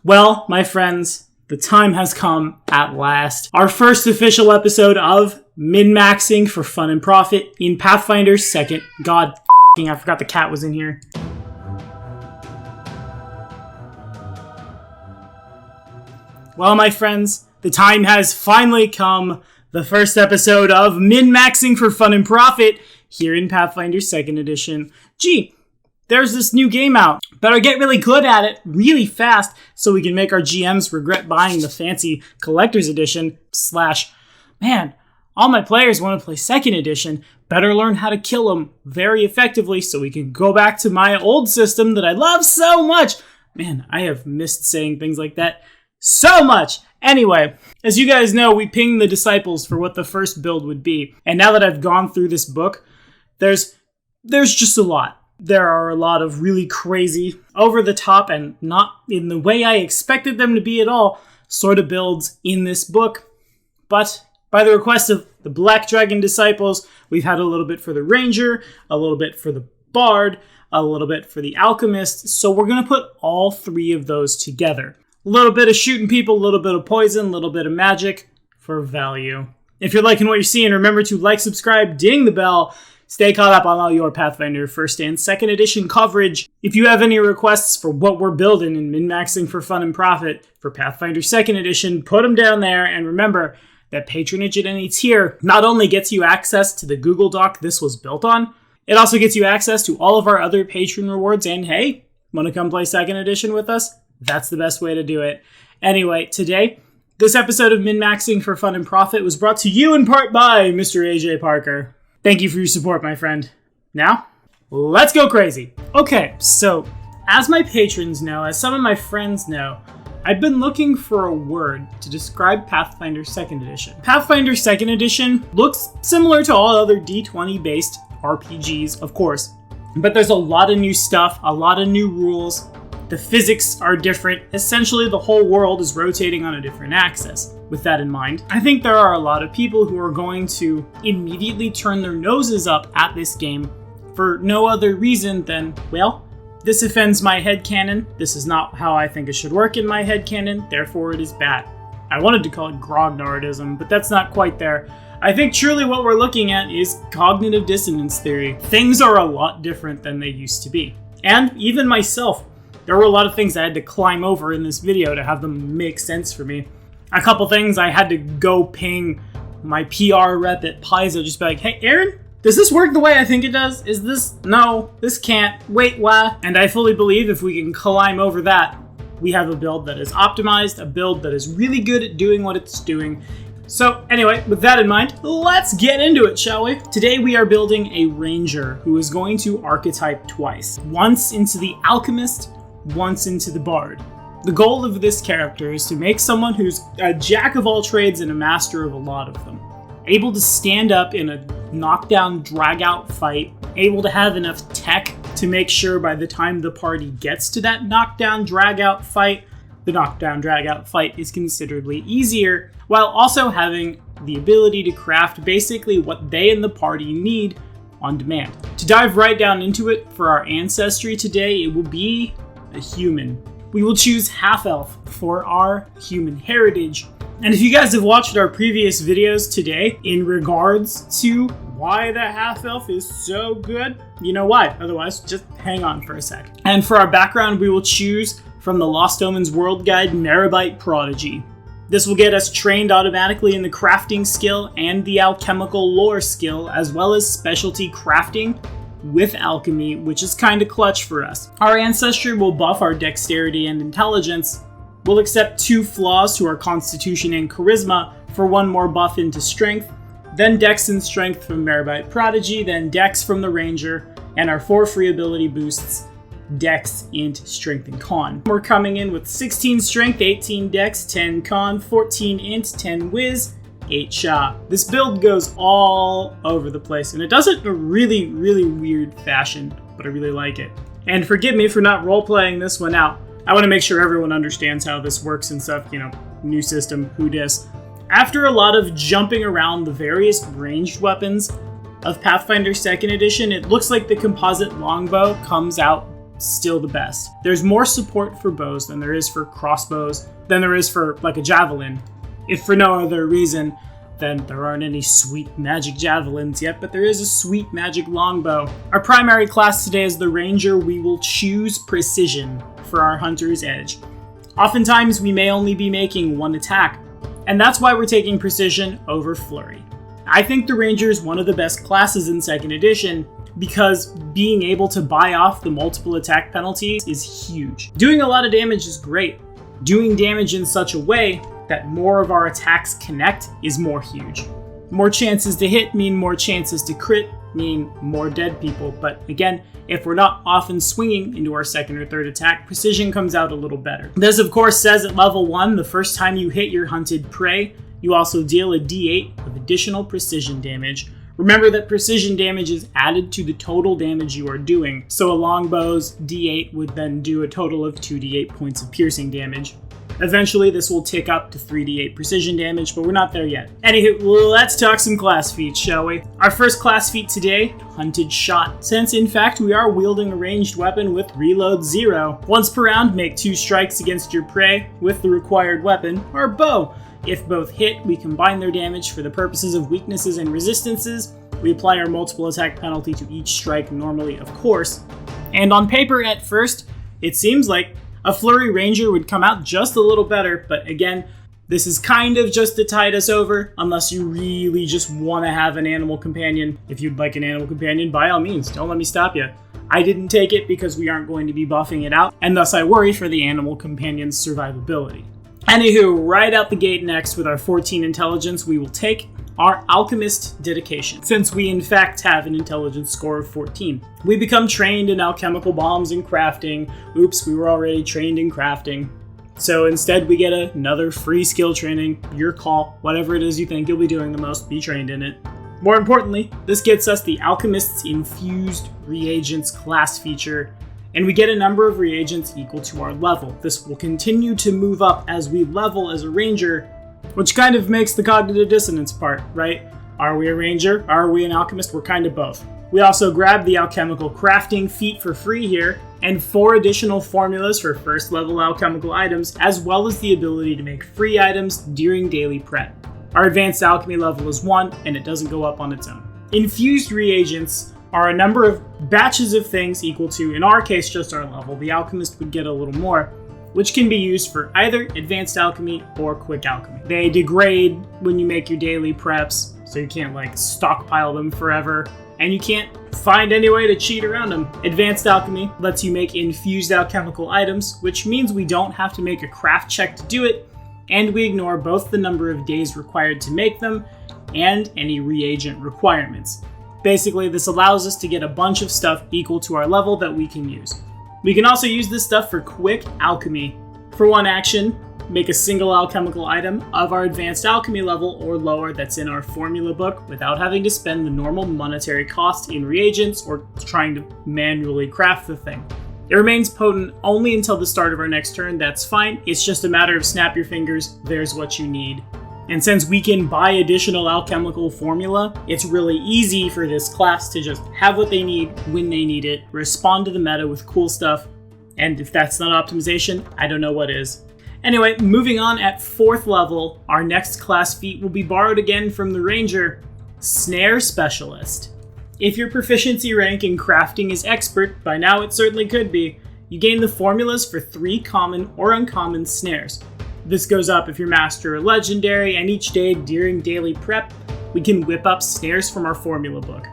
Well, my friends, the time has come at last. Our first official episode of min-maxing for fun and profit in Pathfinder 2nd. God f***ing, I forgot the cat was in here. Well, my friends, the time has finally come. The first episode of min-maxing for fun and profit here in Pathfinder 2nd Edition. Gee, there's this new game out. Better get really good at it really fast so we can make our GMs regret buying the fancy collector's edition / man, all my players want to play 2nd edition. Better learn how to kill them very effectively so we can go back to my old system that I love so much. Man, I have missed saying things like that so much. Anyway, as you guys know, we pinged the disciples for what the first build would be. And now that I've gone through this book, there's just a lot. There are a lot of really crazy, over the top, and not in the way I expected them to be at all, sort of builds in this book. But by the request of the Black Dragon disciples, we've had a little bit for the Ranger, a little bit for the Bard, a little bit for the Alchemist, so we're going to put all three of those together. A little bit of shooting people, a little bit of poison, a little bit of magic for value. If you're liking what you're seeing, remember to like, subscribe, ding the bell. Stay caught up on all your Pathfinder 1st and 2nd edition coverage. If you have any requests for what we're building in min-maxing for fun and profit for Pathfinder 2nd edition, put them down there. And remember that patronage at any tier not only gets you access to the Google Doc this was built on, it also gets you access to all of our other patron rewards. And hey, want to come play 2nd edition with us? That's the best way to do it. Anyway, today, this episode of min-maxing for fun and profit was brought to you in part by Mr. AJ Parker. Thank you for your support, my friend. Now, let's go crazy. Okay, so, as my patrons know, as some of my friends know, I've been looking for a word to describe Pathfinder 2nd Edition. Pathfinder 2nd Edition looks similar to all other D20-based RPGs, of course, but there's a lot of new stuff, a lot of new rules. The physics are different. Essentially, the whole world is rotating on a different axis. With that in mind, I think there are a lot of people who are going to immediately turn their noses up at this game for no other reason than, well, this offends my headcanon. This is not how I think it should work in my headcanon, therefore it is bad. I wanted to call it grognardism, but that's not quite there. I think truly what we're looking at is cognitive dissonance theory. Things are a lot different than they used to be. And even myself, there were a lot of things I had to climb over in this video to have them make sense for me. A couple things I had to go ping my PR rep at Paizo, just be like, hey, Aaron, does this work the way I think it does? Is this? No, this can't. Wait, why? And I fully believe if we can climb over that, we have a build that is optimized, a build that is really good at doing what it's doing. So anyway, with that in mind, let's get into it, shall we? Today we are building a Ranger who is going to archetype twice. Once into the Alchemist, once into the Bard. The goal of this character is to make someone who's a jack of all trades and a master of a lot of them. Able to stand up in a knockdown, drag-out fight, able to have enough tech to make sure by the time the party gets to that knockdown, drag-out fight, the knockdown, drag-out fight is considerably easier, while also having the ability to craft basically what they and the party need on demand. To dive right down into it, for our ancestry today, it will be a human. We will choose half-elf for our human heritage. And if you guys have watched our previous videos today in regards to why the half-elf is so good, you know why. Otherwise, just hang on for a sec. And for our background, we will choose from the Lost Omens World Guide Meravite Prodigy. This will get us trained automatically in the crafting skill and the alchemical lore skill, as well as specialty crafting with alchemy, which is kind of clutch for us. Our ancestry will buff our dexterity and intelligence. We'll accept 2 flaws to our constitution and charisma for 1 more buff into strength, then dex and strength from Meravite Prodigy, then dex from the Ranger, and our 4 free ability boosts, dex, int, strength, and con. We're coming in with 16 strength, 18 dex, 10 con, 14 int, 10 whiz, 8 shot. This build goes all over the place, and it does it in a really, really weird fashion, but I really like it. And forgive me for not role-playing this one out. I want to make sure everyone understands how this works and stuff, you know, new system, who dis. After a lot of jumping around the various ranged weapons of Pathfinder 2nd Edition, it looks like the composite longbow comes out still the best. There's more support for bows than there is for crossbows, than there is for like a javelin. If for no other reason, then there aren't any sweet magic javelins yet, but there is a sweet magic longbow. Our primary class today is the Ranger. We will choose Precision for our Hunter's Edge. Oftentimes, we may only be making one attack, and that's why we're taking Precision over Flurry. I think the Ranger is one of the best classes in 2nd edition because being able to buy off the multiple attack penalties is huge. Doing a lot of damage is great. Doing damage in such a way that more of our attacks connect is more huge. More chances to hit mean more chances to crit, mean more dead people, but again, if we're not often swinging into our 2nd or 3rd attack, Precision comes out a little better. This of course says at level 1, the first time you hit your hunted prey, you also deal a d8 of additional Precision damage. Remember that Precision damage is added to the total damage you are doing, so a longbow's d8 would then do a total of 2d8 points of piercing damage. Eventually, this will tick up to 3d8 precision damage, but we're not there yet. Anywho, let's talk some class feats, shall we? Our first class feat today, Hunted Shot. Since, in fact, we are wielding a ranged weapon with reload 0. Once per round, make 2 strikes against your prey with the required weapon, or bow. If both hit, we combine their damage for the purposes of weaknesses and resistances. We apply our multiple attack penalty to each strike normally, of course. And on paper, at first, it seems like a Flurry Ranger would come out just a little better, but again, this is kind of just to tide us over, unless you really just want to have an animal companion. If you'd like an animal companion, by all means, don't let me stop you. I didn't take it because we aren't going to be buffing it out, and thus I worry for the animal companion's survivability. Anywho, right out the gate next with our 14 intelligence, we will take our Alchemist dedication. Since we in fact have an intelligence score of 14, we become trained in alchemical bombs and crafting. Oops, we were already trained in crafting. So instead we get another free skill training. Your call. Whatever it is you think you'll be doing the most, be trained in it. More importantly, this gets us the Alchemist's Infused Reagents class feature, and we get a number of reagents equal to our level. This will continue to move up as we level as a ranger, which kind of makes the cognitive dissonance part, right? Are we a ranger? Are we an alchemist? We're kind of both. We also grab the alchemical crafting feat for free here, and 4 additional formulas for first level alchemical items, as well as the ability to make free items during daily prep. Our advanced alchemy level is 1, and it doesn't go up on its own. Infused reagents are a number of batches of things equal to, in our case, just our level. The alchemist would get a little more, which can be used for either advanced alchemy or quick alchemy. They degrade when you make your daily preps, so you can't like stockpile them forever, and you can't find any way to cheat around them. Advanced alchemy lets you make infused alchemical items, which means we don't have to make a craft check to do it, and we ignore both the number of days required to make them and any reagent requirements. Basically, this allows us to get a bunch of stuff equal to our level that we can use. We can also use this stuff for quick alchemy. For one action, make a single alchemical item of our advanced alchemy level or lower that's in our formula book without having to spend the normal monetary cost in reagents or trying to manually craft the thing. It remains potent only until the start of our next turn. That's fine. It's just a matter of snap your fingers, there's what you need. And since we can buy additional alchemical formula, it's really easy for this class to just have what they need when they need it, respond to the meta with cool stuff, and if that's not optimization, I don't know what is. Anyway, moving on at 4th level, our next class feat will be borrowed again from the Ranger, Snare Specialist. If your proficiency rank in crafting is expert, by now it certainly could be, you gain the formulas for 3 common or uncommon snares. This goes up if you're master or legendary, and each day during daily prep, we can whip up snares from our formula book.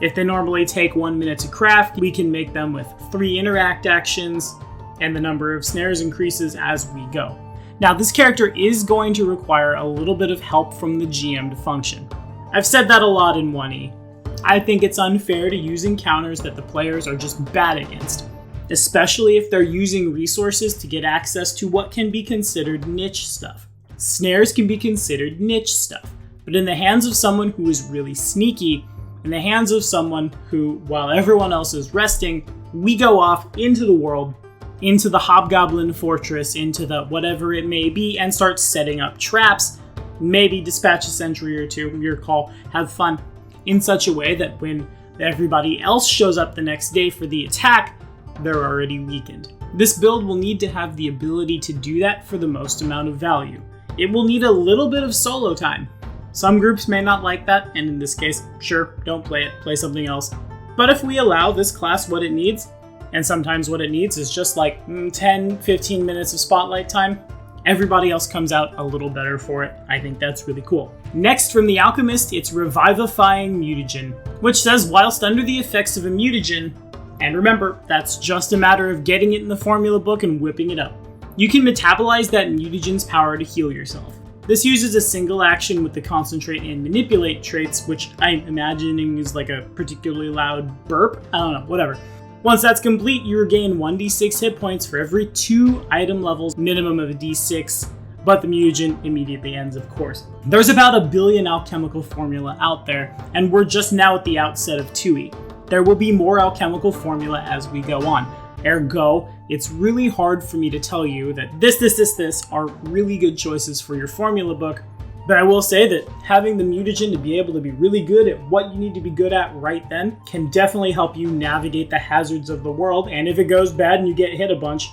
If they normally take 1 minute to craft, we can make them with 3 interact actions, and the number of snares increases as we go. Now, this character is going to require a little bit of help from the GM to function. I've said that a lot in 1E. I think it's unfair to use encounters that the players are just bad against, especially if they're using resources to get access to what can be considered niche stuff. Snares can be considered niche stuff, but in the hands of someone who is really sneaky, in the hands of someone who, while everyone else is resting, we go off into the world, into the Hobgoblin Fortress, into the whatever it may be, and start setting up traps, maybe dispatch a sentry or 2, your call, have fun, in such a way that when everybody else shows up the next day for the attack, they're already weakened. This build will need to have the ability to do that for the most amount of value. It will need a little bit of solo time. Some groups may not like that, and in this case, sure, don't play it, play something else. But if we allow this class what it needs, and sometimes what it needs is just like 10-15 minutes of spotlight time, everybody else comes out a little better for it. I think that's really cool. Next, from the Alchemist, it's Revivifying Mutagen, which says whilst under the effects of a mutagen, and remember, that's just a matter of getting it in the formula book and whipping it up, you can metabolize that mutagen's power to heal yourself. This uses a single action with the Concentrate and Manipulate traits, which I'm imagining is like a particularly loud burp. I don't know, whatever. Once that's complete, you regain 1d6 hit points for every 2 item levels, minimum of a d6, but the mutagen immediately ends, of course. There's about 1 billion alchemical formula out there, and we're just now at the outset of 2e. There will be more alchemical formula as we go on. Ergo, it's really hard for me to tell you that this are really good choices for your formula book, but I will say that having the mutagen to be able to be really good at what you need to be good at right then can definitely help you navigate the hazards of the world, and if it goes bad and you get hit a bunch,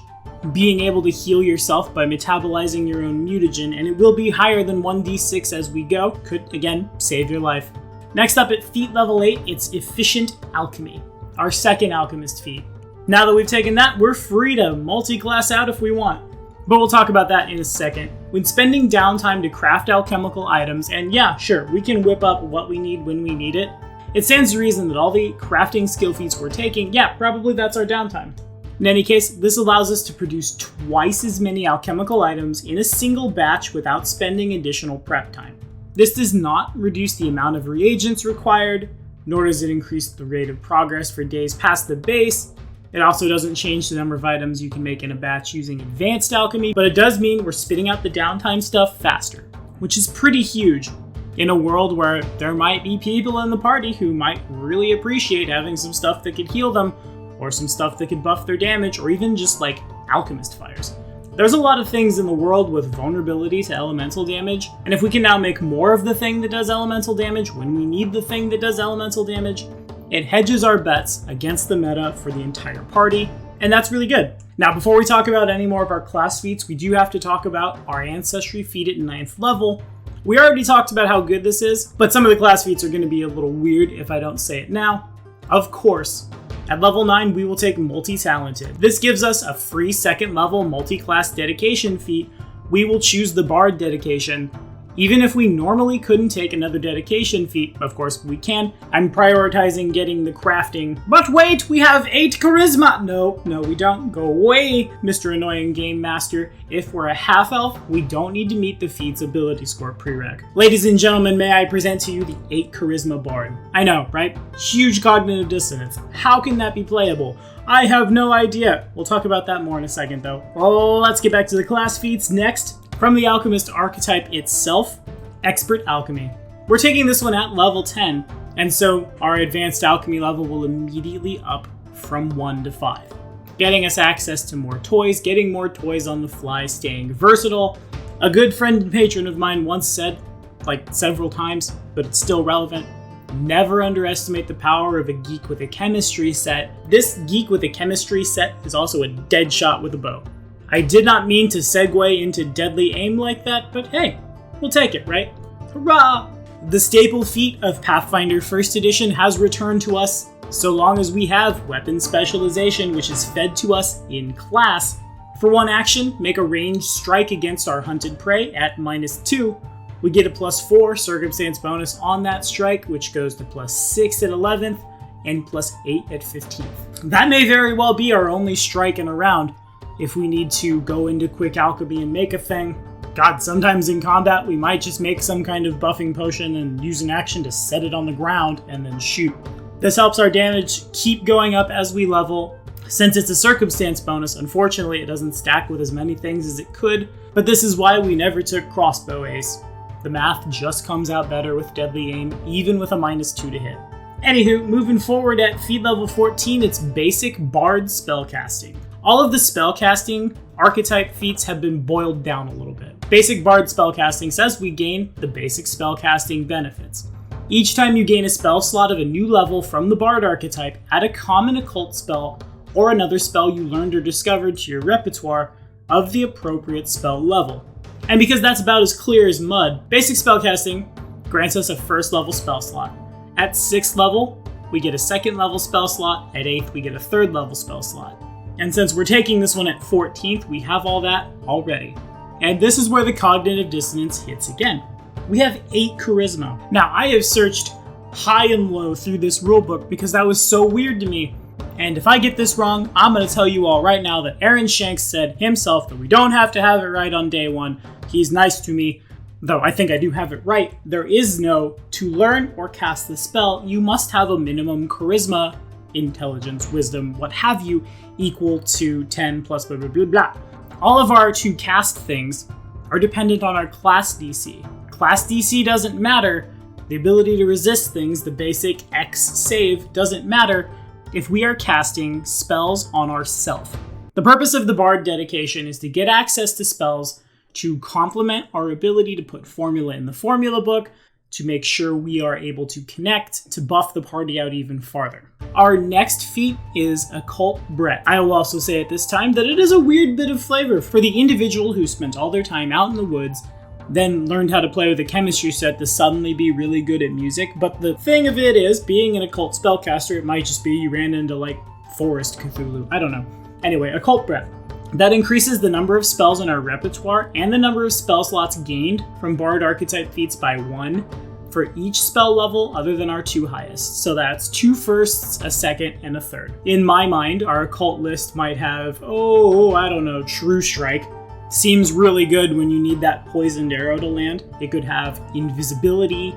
being able to heal yourself by metabolizing your own mutagen, and it will be higher than 1d6 as we go, could, again, save your life. Next up at feat level 8, it's Efficient Alchemy, our second Alchemist feat. Now that we've taken that, we're free to multi-class out if we want. But we'll talk about that in a second. When spending downtime to craft alchemical items, and yeah, sure, we can whip up what we need when we need it, it stands to reason that all the crafting skill feats we're taking, yeah, probably that's our downtime. In any case, this allows us to produce twice as many alchemical items in a single batch without spending additional prep time. This does not reduce the amount of reagents required, nor does it increase the rate of progress for days past the base. It also doesn't change the number of items you can make in a batch using advanced alchemy, but it does mean we're spitting out the downtime stuff faster, which is pretty huge in a world where there might be people in the party who might really appreciate having some stuff that could heal them, or some stuff that could buff their damage, or even just like alchemist fires. There's a lot of things in the world with vulnerability to elemental damage, and if we can now make more of the thing that does elemental damage when we need the thing that does elemental damage, it hedges our bets against the meta for the entire party, and that's really good. Now, before we talk about any more of our class feats, we do have to talk about our Ancestry feat at 9th level. We already talked about how good this is, but some of the class feats are going to be a little weird if I don't say it now. Of course, at level 9, we will take Multi-Talented. This gives us a free 2nd level multi-class dedication feat. We will choose the Bard dedication. Even if we normally couldn't take another dedication feat, of course we can. I'm prioritizing getting the crafting. But wait, we have 8 charisma! No, we don't. Go away, Mr. Annoying Game Master. If we're a half-elf, we don't need to meet the feat's ability score prereq. Ladies and gentlemen, may I present to you the 8 charisma bard. I know, right? Huge cognitive dissonance. How can that be playable? I have no idea. We'll talk about that more in a second, though. Oh, let's get back to the class feats next. From the Alchemist archetype itself, Expert Alchemy. We're taking this one at level 10, and so our advanced alchemy level will immediately up from 1 to 5. Getting us access to more toys, getting more toys on the fly, staying versatile. A good friend and patron of mine once said, like several times, but it's still relevant, never underestimate the power of a geek with a chemistry set. This geek with a chemistry set is also a dead shot with a bow. I did not mean to segue into deadly aim like that, but hey, we'll take it, right? Hurrah! The staple feat of Pathfinder 1st Edition has returned to us, so long as we have Weapon Specialization, which is fed to us in class. For one action, make a ranged strike against our hunted prey at -2. We get a +4 circumstance bonus on that strike, which goes to +6 at 11th, and +8 at 15th. That may very well be our only strike in a round. If we need to go into quick alchemy and make a thing, God, sometimes in combat we might just make some kind of buffing potion and use an action to set it on the ground and then shoot. This helps our damage keep going up as we level. Since it's a circumstance bonus, unfortunately it doesn't stack with as many things as it could, but this is why we never took crossbow ace. The math just comes out better with deadly aim, even with a -2 to hit. Anywho, moving forward at feat level 14, it's basic Bard spellcasting. All of the spellcasting archetype feats have been boiled down a little bit. Basic Bard spellcasting says we gain the basic spellcasting benefits. Each time you gain a spell slot of a new level from the Bard archetype, add a common occult spell or another spell you learned or discovered to your repertoire of the appropriate spell level. And because that's about as clear as mud, basic spellcasting grants us a first level spell slot. At 6th level, we get a 2nd level spell slot. At 8th, we get a 3rd level spell slot. And since we're taking this one at 14th, we have all that already. And this is where the cognitive dissonance hits again. We have 8 charisma. Now, I have searched high and low through this rulebook because that was so weird to me. And if I get this wrong, I'm going to tell you all right now that Aaron Shanks said himself that we don't have to have it right on day one. He's nice to me, though I think I do have it right. There is no, to learn or cast the spell, you must have a minimum charisma, intelligence, wisdom, what have you, equal to 10 plus blah blah blah blah. All of our to cast things are dependent on our class DC. Class DC doesn't matter. The ability to resist things, the basic X save, doesn't matter if we are casting spells on ourself. The purpose of the Bard dedication is to get access to spells to complement our ability to put formula in the formula book, to make sure we are able to connect, to buff the party out even farther. Our next feat is Occult Breadth. I will also say at this time that it is a weird bit of flavor for the individual who spent all their time out in the woods, then learned how to play with a chemistry set to suddenly be really good at music. But the thing of it is, being an occult spellcaster, it might just be you ran into like Forest Cthulhu. I don't know. Anyway, Occult Breadth. That increases the number of spells in our repertoire and the number of spell slots gained from Bard archetype feats by 1 for each spell level other than our 2 highest. So that's 2 firsts, a 2nd, and a 3rd. In my mind, our occult list might have, I don't know, True Strike. Seems really good when you need that poisoned arrow to land. It could have invisibility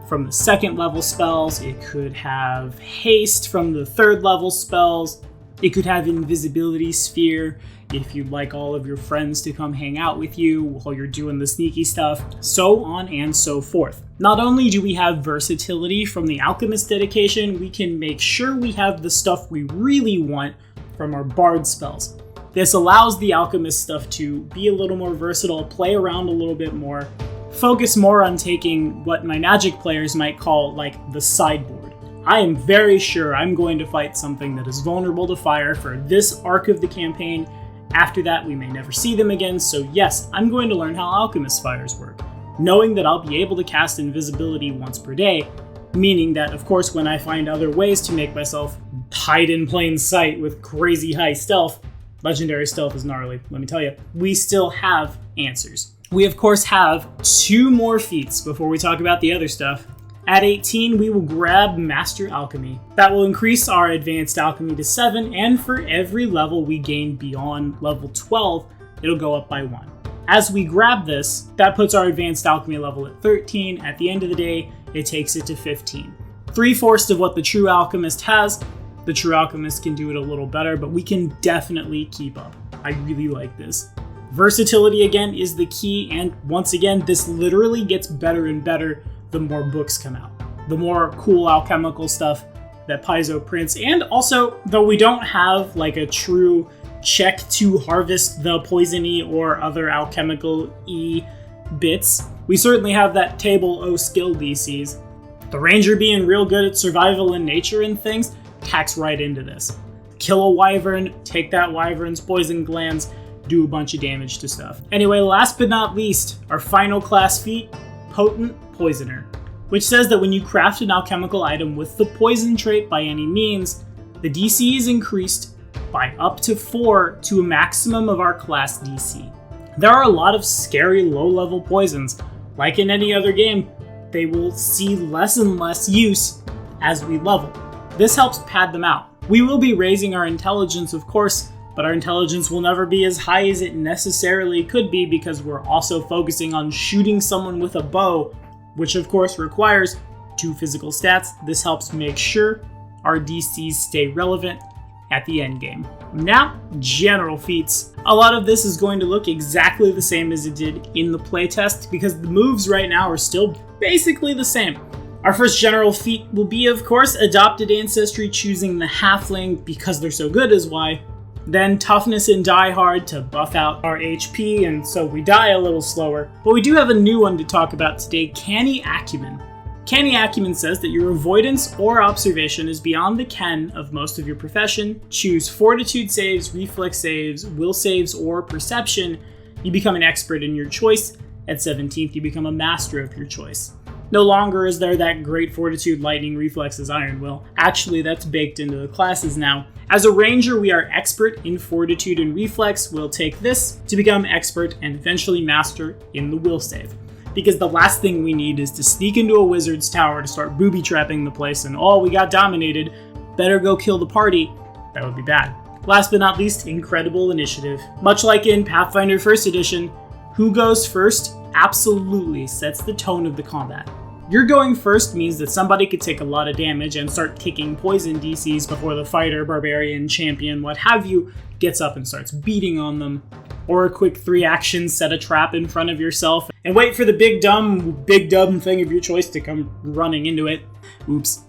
from the 2nd level spells. It could have haste from the 3rd level spells. It could have invisibility sphere if you'd like all of your friends to come hang out with you while you're doing the sneaky stuff, so on and so forth. Not only do we have versatility from the Alchemist dedication, we can make sure we have the stuff we really want from our Bard spells. This allows the Alchemist stuff to be a little more versatile, play around a little bit more, focus more on taking what my Magic players might call like the sideboard. I am very sure I'm going to fight something that is vulnerable to fire for this arc of the campaign. After that, we may never see them again, so yes, I'm going to learn how Alchemist fires work, knowing that I'll be able to cast invisibility once per day, meaning that, of course, when I find other ways to make myself hide in plain sight with crazy high stealth, legendary stealth is gnarly, let me tell you, we still have answers. We, of course, have 2 more feats before we talk about the other stuff. At 18, we will grab Master Alchemy. That will increase our Advanced Alchemy to 7, and for every level we gain beyond level 12, it'll go up by 1. As we grab this, that puts our Advanced Alchemy level at 13. At the end of the day, it takes it to 15. 3/4 of what the True Alchemist has. The True Alchemist can do it a little better, but we can definitely keep up. I really like this. Versatility again is the key, and once again, this literally gets better and better the more books come out. The more cool alchemical stuff that Paizo prints, and also, though we don't have like a true check to harvest the poisony or other alchemical bits, we certainly have that table O skill DCs. The Ranger being real good at survival and nature and things, tacks right into this. Kill a wyvern, take that wyvern's poison glands, do a bunch of damage to stuff. Anyway, last but not least, our final class feat, Potent Poisoner, which says that when you craft an alchemical item with the poison trait by any means, the DC is increased by up to 4 to a maximum of our class DC. There are a lot of scary low-level poisons. Like in any other game, they will see less and less use as we level. This helps pad them out. We will be raising our intelligence, of course, but our intelligence will never be as high as it necessarily could be because we're also focusing on shooting someone with a bow, which of course requires 2 physical stats. This helps make sure our DCs stay relevant at the end game. Now, general feats. A lot of this is going to look exactly the same as it did in the playtest because the moves right now are still basically the same. Our first general feat will be, of course, Adopted Ancestry, choosing the Halfling because they're so good is why. Then Toughness and Die Hard to buff out our HP and so we die a little slower. But we do have a new one to talk about today, Canny Acumen. Canny Acumen says that your avoidance or observation is beyond the ken of most of your profession. Choose fortitude saves, reflex saves, will saves, or perception. You become an expert in your choice. At 17th, you become a master of your choice. No longer is there that great fortitude, lightning, reflexes, iron will. Actually, that's baked into the classes now. As a ranger, we are expert in fortitude and reflex. We'll take this to become expert and eventually master in the will save. Because the last thing we need is to sneak into a wizard's tower to start booby-trapping the place and, oh, we got dominated, better go kill the party. That would be bad. Last but not least, incredible initiative. Much like in Pathfinder 1st Edition, who goes first absolutely sets the tone of the combat. Your going first means that somebody could take a lot of damage and start kicking poison DCs before the fighter, barbarian, champion, what have you, gets up and starts beating on them. Or a quick 3 actions, set a trap in front of yourself, and wait for the big dumb thing of your choice to come running into it. Oops.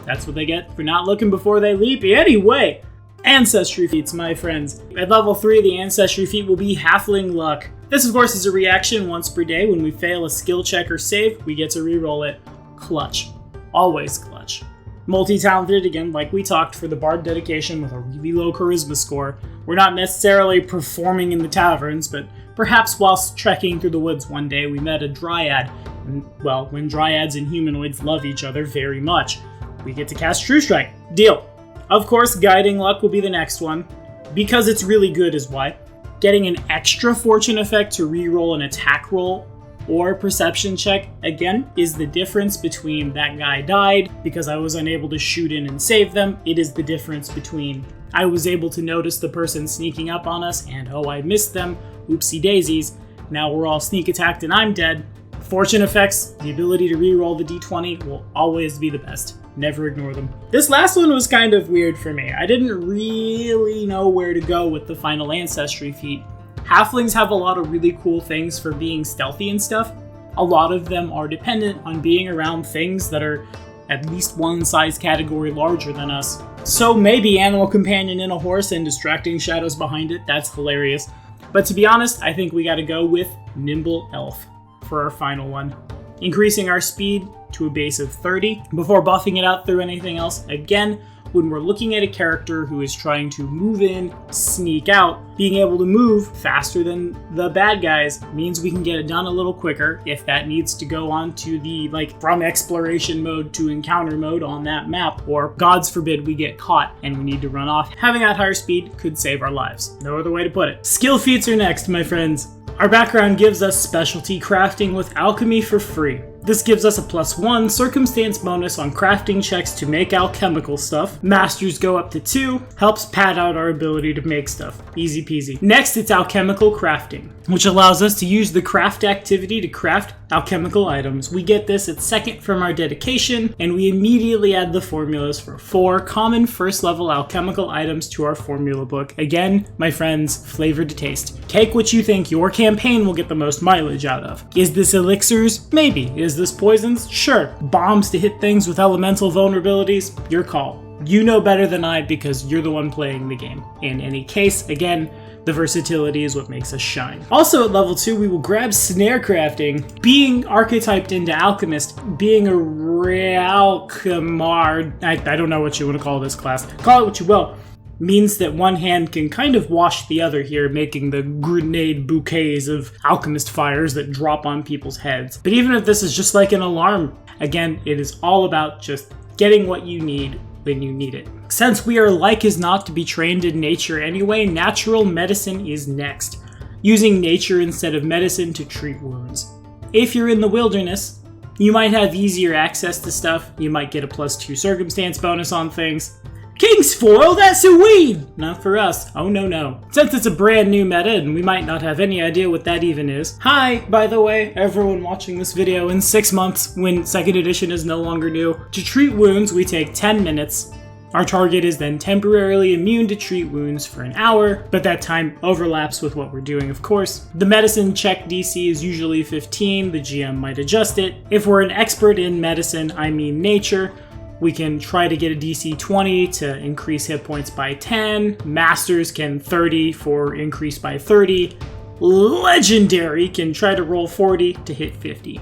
That's what they get for not looking before they leap. Anyway, Ancestry feats, my friends. At level 3, the Ancestry feat will be Halfling Luck. This, of course, is a reaction once per day. When we fail a skill check or save, we get to reroll it. Clutch. Always clutch. Multi-talented, again, like we talked, for the Bard dedication with a really low charisma score. We're not necessarily performing in the taverns, but perhaps whilst trekking through the woods one day, we met a dryad. And, well, when dryads and humanoids love each other very much, we get to cast True Strike. Deal. Of course, Guiding Luck will be the next one. Because it's really good is why. Getting an extra fortune effect to reroll an attack roll or perception check, again, is the difference between that guy died because I was unable to shoot in and save them. It is the difference between I was able to notice the person sneaking up on us and, oh, I missed them, oopsie daisies, now we're all sneak attacked and I'm dead. Fortune effects, the ability to reroll the d20 will always be the best. Never ignore them. This last one was kind of weird for me. I didn't really know where to go with the final Ancestry feat. Halflings have a lot of really cool things for being stealthy and stuff. A lot of them are dependent on being around things that are at least one size category larger than us. So maybe Animal Companion in a horse and distracting shadows behind it, that's hilarious. But to be honest, I think we gotta go with Nimble Elf for our final one. Increasing our speed to a base of 30 before buffing it out through anything else. Again, when we're looking at a character who is trying to move in, sneak out, being able to move faster than the bad guys means we can get it done a little quicker if that needs to go on to the, from exploration mode to encounter mode on that map, or gods forbid we get caught and we need to run off. Having that higher speed could save our lives. No other way to put it. Skill feats are next, my friends. Our background gives us specialty crafting with alchemy for free. This gives us a +1 circumstance bonus on crafting checks to make alchemical stuff. Masters go up to 2, helps pad out our ability to make stuff. Easy peasy. Next, it's alchemical crafting, which allows us to use the craft activity to craft alchemical items. We get this at 2nd from our dedication, and we immediately add the formulas for 4 common first level alchemical items to our formula book. Again, my friends, flavor to taste. Take what you think your campaign will get the most mileage out of. Is this elixirs? Maybe. Is this poisons? Sure. Bombs to hit things with elemental vulnerabilities? Your call. You know better than I because you're the one playing the game. In any case, again, the versatility is what makes us shine. Also at level 2, we will grab snare crafting. Being archetyped into Alchemist, being a Realchemard, I don't know what you want to call this class, call it what you will, means that one hand can kind of wash the other here, making the grenade bouquets of alchemist fires that drop on people's heads. But even if this is just like an alarm, again, it is all about just getting what you need when you need it. Since we are like as not to be trained in nature anyway, natural medicine is next. Using nature instead of medicine to treat wounds. If you're in the wilderness, you might have easier access to stuff, you might get a +2 circumstance bonus on things. King's foil, that's a weed! Not for us. Oh no. Since it's a brand new meta and we might not have any idea what that even is. Hi, by the way, everyone watching this video in 6 months when 2nd edition is no longer new. To treat wounds, we take 10 minutes. Our target is then temporarily immune to treat wounds for an hour, but that time overlaps with what we're doing, of course. The medicine check DC is usually 15, the GM might adjust it. If we're an expert in medicine, I mean nature, we can try to get a DC 20 to increase hit points by 10. Masters can 30 for increase by 30. Legendary can try to roll 40 to hit 50.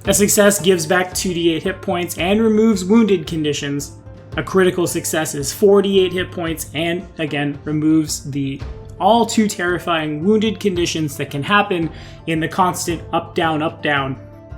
A success gives back 2d8 hit points and removes wounded conditions. A critical success is 48 hit points and, again, removes the all too terrifying wounded conditions that can happen in the constant up, down,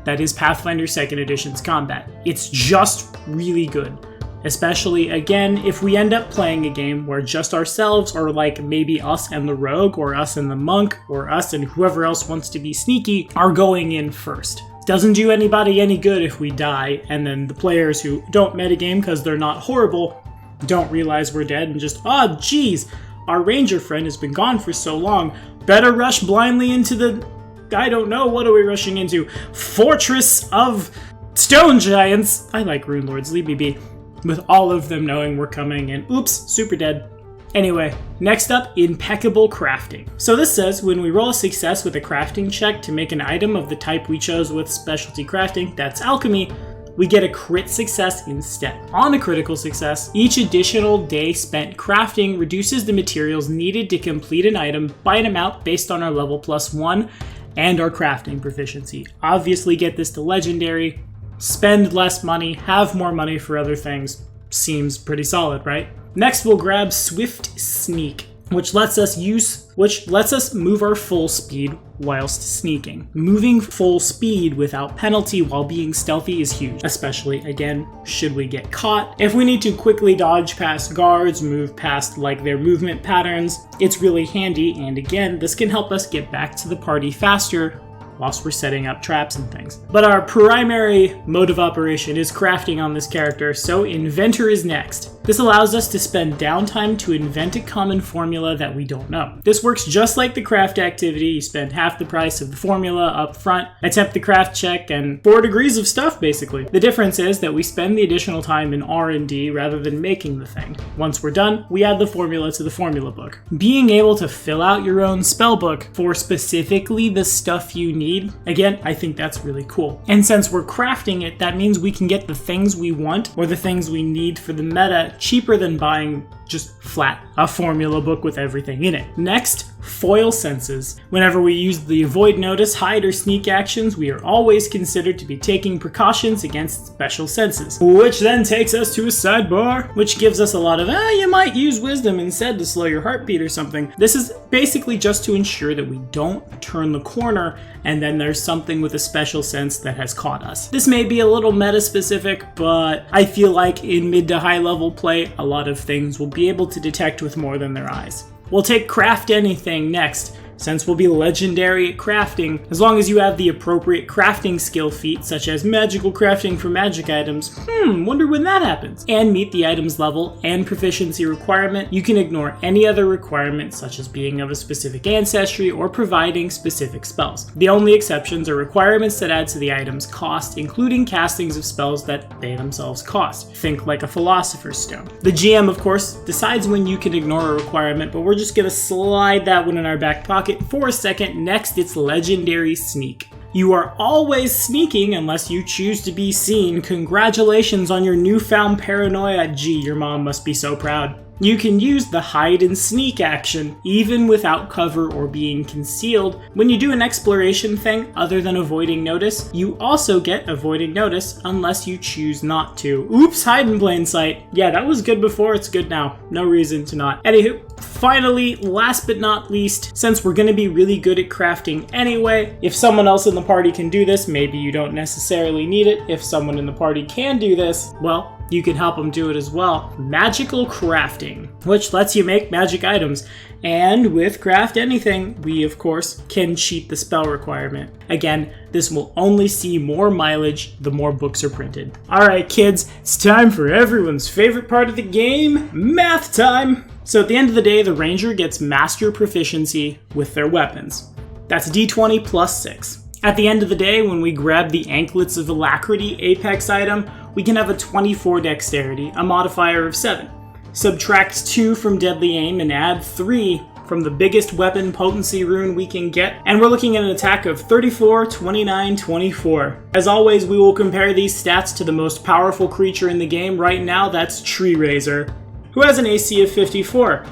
that is Pathfinder 2nd Edition's combat. It's just really good. Especially, again, if we end up playing a game where just ourselves, or like maybe us and the rogue, or us and the monk, or us and whoever else wants to be sneaky, are going in first. Doesn't do anybody any good if we die, and then the players who don't metagame because they're not horrible don't realize we're dead and just, oh geez, our ranger friend has been gone for so long. Better rush blindly into the, I don't know, what are we rushing into? Fortress of Stone Giants. I like Rune Lords, leave me be. With all of them knowing we're coming and oops, super dead. Anyway, next up, impeccable crafting. So this says when we roll a success with a crafting check to make an item of the type we chose with specialty crafting, that's alchemy, we get a crit success instead. On a critical success, each additional day spent crafting reduces the materials needed to complete an item by an amount based on our level +1 and our crafting proficiency. Obviously get this to legendary, spend less money, have more money for other things. Seems pretty solid, right? Next we'll grab Swift Sneak, which lets us move our full speed whilst sneaking. Moving full speed without penalty while being stealthy is huge, especially, again, should we get caught. If we need to quickly dodge past guards, move past like their movement patterns, it's really handy, and again, this can help us get back to the party faster whilst we're setting up traps and things. But our primary mode of operation is crafting on this character, so Inventor is next. This allows us to spend downtime to invent a common formula that we don't know. This works just like the craft activity. You spend half the price of the formula up front, attempt the craft check, and 4 degrees of stuff, basically. The difference is that we spend the additional time in R&D rather than making the thing. Once we're done, we add the formula to the formula book. Being able to fill out your own spell book for specifically the stuff you need, again, I think that's really cool. And since we're crafting it, that means we can get the things we want or the things we need for the meta cheaper than buying just flat a formula book with everything in it. Next, foil senses. Whenever we use the avoid, notice, hide, or sneak actions, we are always considered to be taking precautions against special senses. Which then takes us to a sidebar, which gives us a lot of, you might use wisdom instead to slow your heartbeat or something. This is basically just to ensure that we don't turn the corner and then there's something with a special sense that has caught us. This may be a little meta specific, but I feel like in mid to high level play, a lot of things will be able to detect with more than their eyes. We'll take Craft Anything next, since we'll be legendary at crafting, as long as you have the appropriate crafting skill feat, such as magical crafting for magic items. Wonder when that happens. And meet the item's level and proficiency requirement. You can ignore any other requirements, such as being of a specific ancestry or providing specific spells. The only exceptions are requirements that add to the item's cost, including castings of spells that they themselves cost. Think like a Philosopher's Stone. The GM, of course, decides when you can ignore a requirement, but we're just gonna slide that one in our back pocket for a second. Next, it's Legendary Sneak. You are always sneaking unless you choose to be seen. Congratulations on your newfound paranoia. Gee, your mom must be so proud. You can use the hide and sneak action, even without cover or being concealed. When you do an exploration thing other than avoiding notice, you also get avoiding notice unless you choose not to. Oops, hide in plain sight. Yeah, that was good before, it's good now. No reason to not. Anywho, finally, last but not least, since we're gonna be really good at crafting anyway, if someone else in the party can do this, maybe you don't necessarily need it. If someone in the party can do this, well, you can help them do it as well. Magical crafting, which lets you make magic items. And with Craft Anything, we of course can cheat the spell requirement. Again, this will only see more mileage the more books are printed. Alright kids, it's time for everyone's favorite part of the game, math time! So at the end of the day, the ranger gets master proficiency with their weapons. That's d20 plus 6. At the end of the day, when we grab the Anklets of Alacrity Apex item, we can have a 24 dexterity, a modifier of 7. Subtract 2 from deadly aim and add 3 from the biggest weapon potency rune we can get, and we're looking at an attack of 34, 29, 24. As always, we will compare these stats to the most powerful creature in the game right now, that's Tree Razor, who has an AC of 54.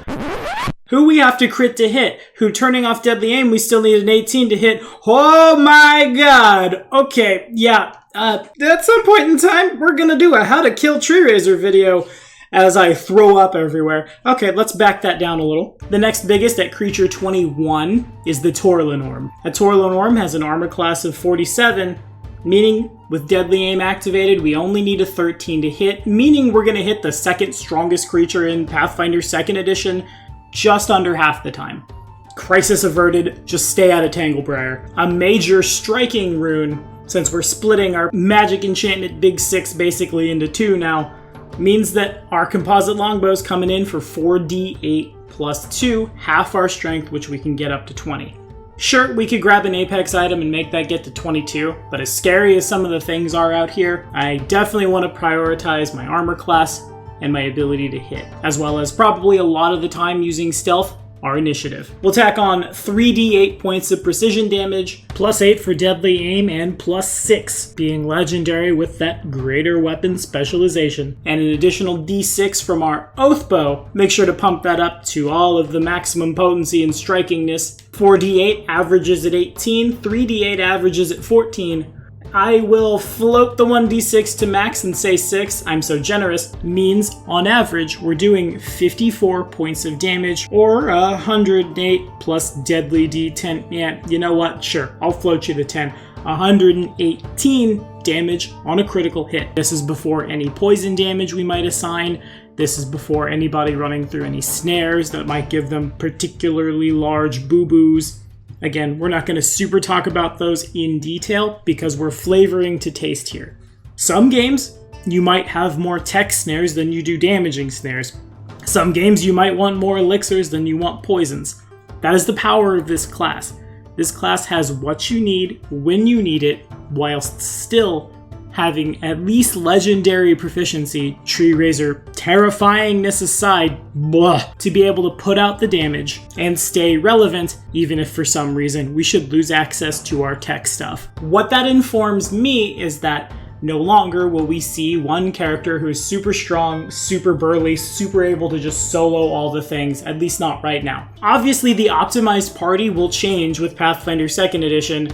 Who we have to crit to hit, who turning off deadly aim, we still need an 18 to hit. Oh my god! Okay, yeah, At some point in time, we're gonna do a how to kill tree raiser video as I throw up everywhere. Okay, let's back that down a little. The next biggest at creature 21 is the Torlinorm. A Torlinorm has an armor class of 47, meaning with Deadly Aim activated, we only need a 13 to hit, meaning we're gonna hit the second strongest creature in Pathfinder 2nd Edition just under half the time. Crisis averted, just stay out of Tanglebriar. A major striking rune, since we're splitting our magic enchantment big 6 basically into 2 now, means that our composite longbow's coming in for 4d8 plus 2, half our strength, which we can get up to 20. Sure, we could grab an Apex item and make that get to 22, but as scary as some of the things are out here, I definitely want to prioritize my armor class and my ability to hit, as well as probably a lot of the time using stealth, our initiative. We'll tack on 3d8 points of precision damage, plus 8 for deadly aim, and plus 6 being legendary with that greater weapon specialization. And an additional d6 from our oath bow. Make sure to pump that up to all of the maximum potency and strikingness. 4d8 averages at 18, 3d8 averages at 14. I will float the 1d6 to max and say 6, I'm so generous, means on average we're doing 54 points of damage, or 108 plus deadly d10, yeah, you know what, sure, I'll float you to 10. 118 damage on a critical hit. This is before any poison damage we might assign. This is before anybody running through any snares that might give them particularly large boo-boos. Again, we're not going to super talk about those in detail because we're flavoring to taste here. Some games, you might have more tech snares than you do damaging snares. Some games, you might want more elixirs than you want poisons. That is the power of this class. This class has what you need when you need it, whilst still having at least legendary proficiency, tree raiser terrifyingness aside, to be able to put out the damage and stay relevant, even if for some reason we should lose access to our tech stuff. What that informs me is that no longer will we see one character who is super strong, super burly, super able to just solo all the things, at least not right now. Obviously, the optimized party will change with Pathfinder 2nd Edition,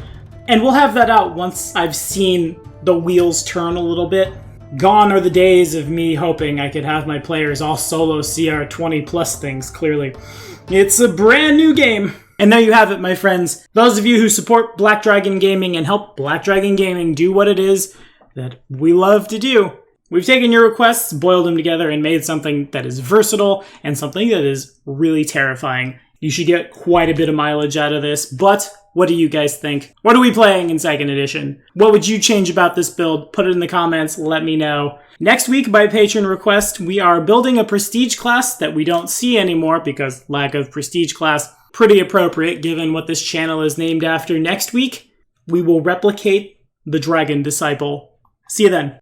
and we'll have that out once I've seen the wheels turn a little bit. Gone are the days of me hoping I could have my players all solo CR 20 plus things, clearly. It's a brand new game. And there you have it, my friends. Those of you who support Black Dragon Gaming and help Black Dragon Gaming do what it is that we love to do. We've taken your requests, boiled them together, and made something that is versatile and something that is really terrifying. You should get quite a bit of mileage out of this, but what do you guys think? What are we playing in 2nd Edition? What would you change about this build? Put it in the comments, let me know. Next week, by patron request, we are building a prestige class that we don't see anymore because lack of prestige class. Pretty appropriate given what this channel is named after. Next week, we will replicate the Dragon Disciple. See you then.